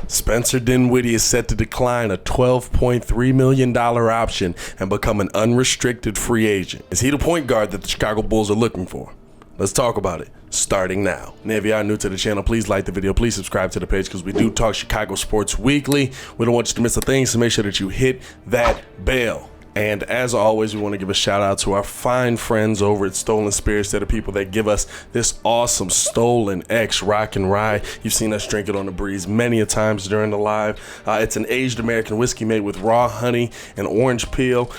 Spencer Dinwiddie is set to decline a $12.3 million option and become an unrestricted free agent. Is he the point guard that the Chicago Bulls are looking for? Let's talk about it, starting now. And if you are new to the channel, please like the video, please subscribe to the page because we do talk Chicago sports weekly. We don't want you to miss a thing, so make sure that you hit that bell. And as always, we want to give a shout out to our fine friends over at Stolen Spirits. They're the people that give us this awesome Stolen X Rock and Rye. You've seen us drink it on the breeze many a times during the live. It's an aged American whiskey made with raw honey and orange peel.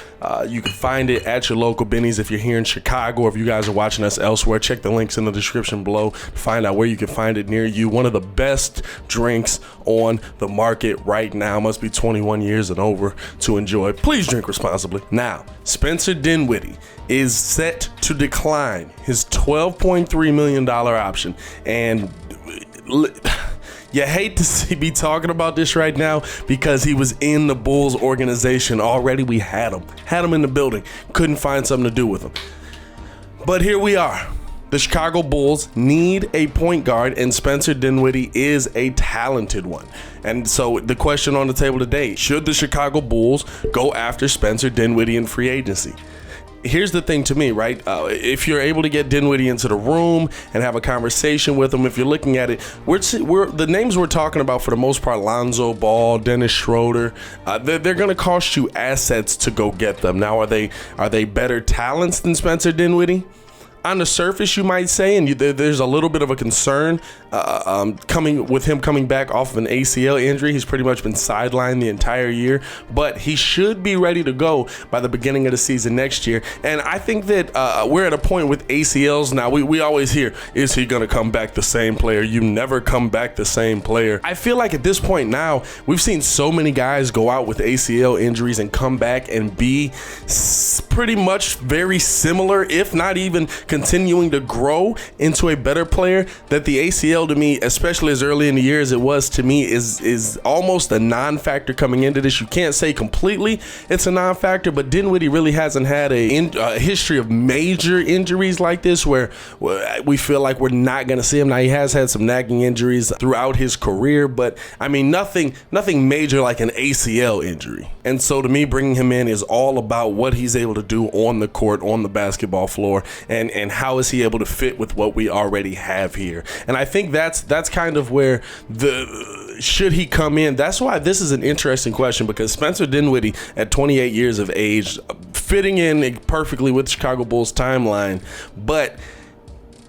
You can find it at your local Benny's if you're here in Chicago, or if you guys are watching us elsewhere. Check the links in the description below to find out where you can find it near you. One of the best drinks on the market right now. Must be 21 years and over to enjoy. Please drink responsibly. Now, Spencer Dinwiddie is set to decline his $12.3 million option. And you hate to be talking about this right now because he was in the Bulls organization already. We had him in the building. Couldn't find something to do with him. But here we are. The Chicago Bulls need a point guard, and Spencer Dinwiddie is a talented one. And so the question on the table today, should the Chicago Bulls go after Spencer Dinwiddie in free agency? Here's the thing to me, right? If you're able to get Dinwiddie into the room and have a conversation with him, if you're looking at it, the names we're talking about for the most part, Lonzo Ball, Dennis Schroeder, they're going to cost you assets to go get them. Now, are they better talents than Spencer Dinwiddie? On the surface, you might say, and there's a little bit of a concern coming back off of an ACL injury. He's pretty much been sidelined the entire year, but he should be ready to go by the beginning of the season next year. And I think that we're at a point with ACLs now. We always hear, is he going to come back the same player? You never come back the same player. I feel like at this point now, we've seen so many guys go out with ACL injuries and come back and be pretty much very similar, if not even continuing to grow into a better player, that the ACL to me, especially as early in the year as it was to me, is almost a non-factor coming into this. You can't say completely it's a non-factor, but Dinwiddie really hasn't had a history of major injuries like this where we feel like we're not going to see him. Now, he has had some nagging injuries throughout his career, but I mean, nothing major like an ACL injury. And so to me, bringing him in is all about what he's able to do on the court, on the basketball floor, and how is he able to fit with what we already have here. And I think that's kind of where should he come in? That's why this is an interesting question, because Spencer Dinwiddie at 28 years of age, fitting in perfectly with the Chicago Bulls timeline, but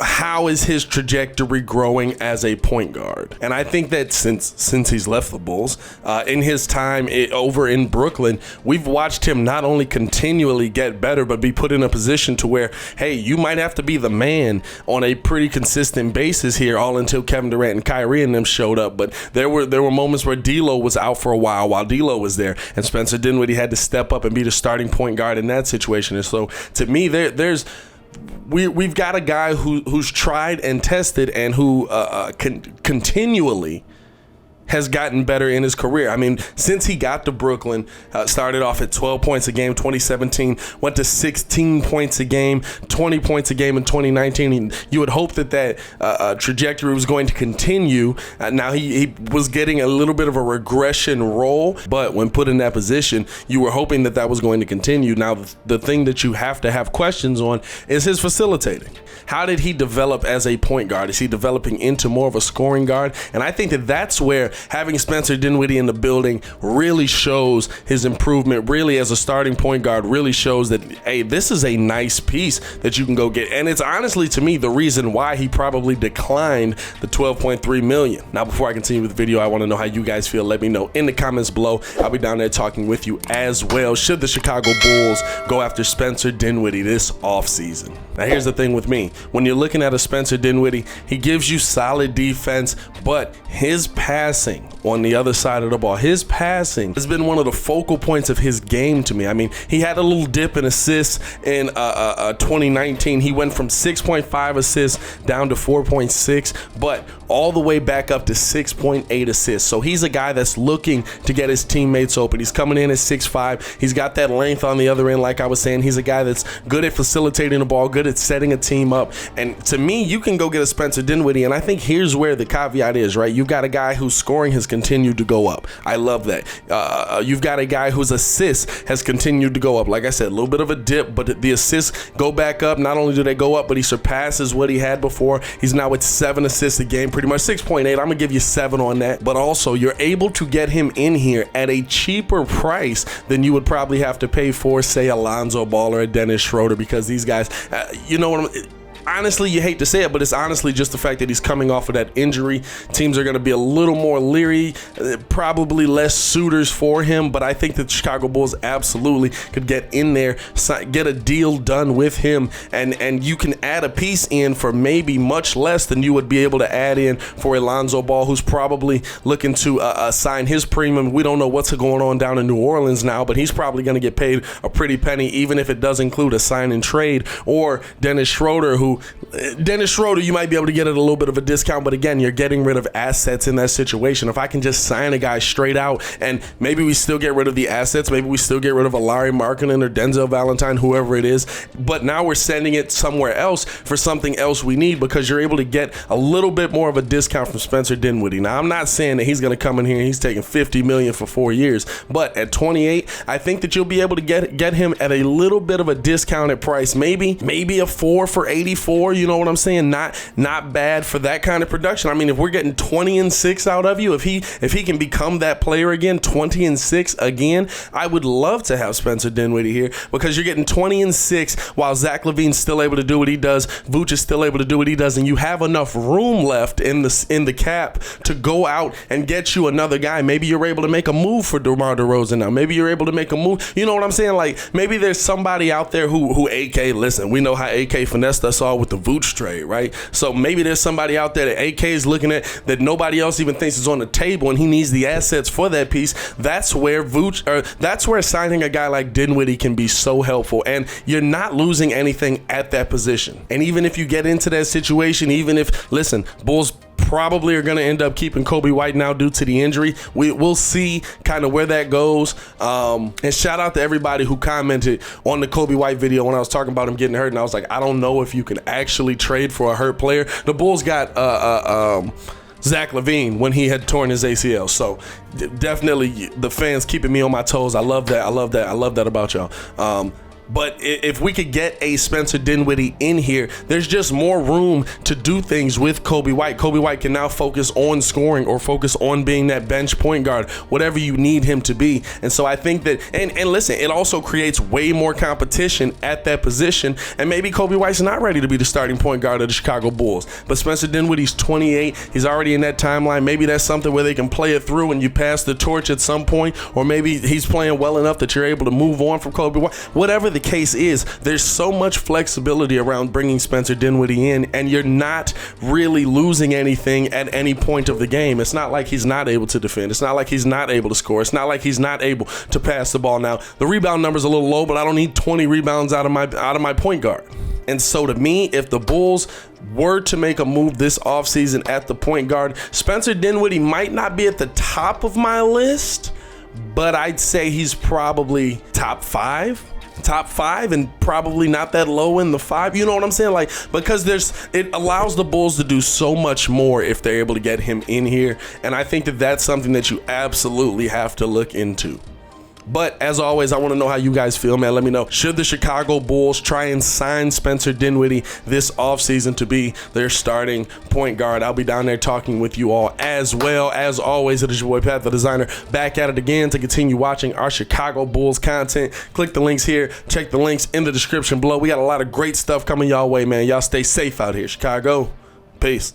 how is his trajectory growing as a point guard? And I think that since he's left the Bulls, in his time over in Brooklyn, we've watched him not only continually get better, but be put in a position to where, hey, you might have to be the man on a pretty consistent basis here, all until Kevin Durant and Kyrie and them showed up. But there were moments where D'Lo was out for a while D'Lo was there, and Spencer Dinwiddie had to step up and be the starting point guard in that situation. And so to me, we've got a guy who's tried and tested and who continually has gotten better in his career. I mean, since he got to Brooklyn, started off at 12 points a game, 2017, went to 16 points a game, 20 points a game in 2019. You would hope that trajectory was going to continue. Now, he was getting a little bit of a regression role, but when put in that position, you were hoping that was going to continue. Now, the thing that you have to have questions on is his facilitating. How did he develop as a point guard? Is he developing into more of a scoring guard? And I think that's where having Spencer Dinwiddie in the building really shows his improvement, really as a starting point guard, really shows that, hey, this is a nice piece that you can go get. And it's honestly, to me, the reason why he probably declined the $12.3 million. Now, before I continue with the video, I want to know how you guys feel. Let me know in the comments below. I'll be down there talking with you as well. Should the Chicago Bulls go after Spencer Dinwiddie this offseason? Now, here's the thing with me. When you're looking at a Spencer Dinwiddie, he gives you solid defense, but his passing on the other side of the ball, his passing has been one of the focal points of his game to me. I mean, he had a little dip in assists in 2019. He went from 6.5 assists down to 4.6, but all the way back up to 6.8 assists. So he's a guy that's looking to get his teammates open. He's coming in at 6'5". He's got that length on the other end, like I was saying. He's a guy that's good at facilitating the ball, good at setting a team up. And to me, you can go get a Spencer Dinwiddie, and I think here's where the caveat is, right? You've got a guy whose scoring has continued to go up. I love that. You've got a guy whose assists has continued to go up. Like I said, a little bit of a dip, but the assists go back up. Not only do they go up, but he surpasses what he had before. He's now at 7 assists a game, pretty much 6.8. I'm gonna give you 7 on that. But also, you're able to get him in here at a cheaper price than you would probably have to pay for, say, Alonzo Ball or a Dennis Schroeder, because these guys, you know what I'm. Honestly, you hate to say it, but it's honestly just the fact that he's coming off of that injury. Teams are going to be a little more leery, probably less suitors for him, but I think that the Chicago Bulls absolutely could get in there, get a deal done with him, and you can add a piece in for maybe much less than you would be able to add in for Alonzo Ball, who's probably looking to sign his premium. We don't know what's going on down in New Orleans now, but he's probably going to get paid a pretty penny, even if it does include a sign and trade. Or Dennis Schroeder, you might be able to get at a little bit of a discount, but again, you're getting rid of assets in that situation. If I can just sign a guy straight out, and maybe we still get rid of the assets, maybe we still get rid of Larry Markkinen or Denzel Valentine, whoever it is, but now we're sending it somewhere else for something else we need, because you're able to get a little bit more of a discount from Spencer Dinwiddie. Now, I'm not saying that he's going to come in here and he's taking $50 million for 4 years, but at 28, I think that you'll be able to get him at a little bit of a discounted price, maybe a 4 for 84. You know what I'm saying? Not bad for that kind of production. I mean, if we're getting 20 and 6 out of you, if he can become that player again, 20 and 6 again, I would love to have Spencer Dinwiddie here, because you're getting 20 and 6 while Zach LaVine's still able to do what he does, Vooch is still able to do what he does, and you have enough room left in the cap to go out and get you another guy. Maybe you're able to make a move for DeMar DeRozan now. Maybe you're able to make a move. You know what I'm saying? Like, maybe there's somebody out there who AK, listen, we know how AK finessed us all with the Vooch trade, right? So maybe there's somebody out there that AK is looking at that nobody else even thinks is on the table, and he needs the assets for that piece. That's where that's where signing a guy like Dinwiddie can be so helpful, and you're not losing anything at that position. And even if you get into that situation, even if, listen, Bulls probably are going to end up keeping Coby White now due to the injury. We'll see kind of where that goes. And shout out to everybody who commented on the Coby White video when I was talking about him getting hurt, and I was like, I don't know if you can actually trade for a hurt player. The Bulls got Zach LaVine when he had torn his ACL. So definitely the fans keeping me on my toes. I love that. I love that about y'all. But if we could get a Spencer Dinwiddie in here, there's just more room to do things with Coby White. Coby White can now focus on scoring or focus on being that bench point guard, whatever you need him to be. And so I think that, and listen, it also creates way more competition at that position. And maybe Coby White's not ready to be the starting point guard of the Chicago Bulls. But Spencer Dinwiddie's 28. He's already in that timeline. Maybe that's something where they can play it through and you pass the torch at some point. Or maybe he's playing well enough that you're able to move on from Coby White. Whatever the case is, there's so much flexibility around bringing Spencer Dinwiddie in, and you're not really losing anything at any point of the game. It's not like he's not able to defend. It's not like he's not able to score. It's not like he's not able to pass the ball. Now, the rebound number's a little low, but I don't need 20 rebounds out of my point guard. And so to me, if the Bulls were to make a move this offseason at the point guard, Spencer Dinwiddie might not be at the top of my list, but I'd say he's probably top five, and probably not that low in the 5. You know what I'm saying? Like, because it allows the Bulls to do so much more if they're able to get him in here. And I think that that's something that you absolutely have to look into. But as always, I want to know how you guys feel, man. Let me know. Should the Chicago Bulls try and sign Spencer Dinwiddie this offseason to be their starting point guard? I'll be down there talking with you all as well. As always, it is your boy Pat, the designer, back at it again to continue watching our Chicago Bulls content. Click the links here. Check the links in the description below. We got a lot of great stuff coming y'all way, man. Y'all stay safe out here, Chicago. Peace.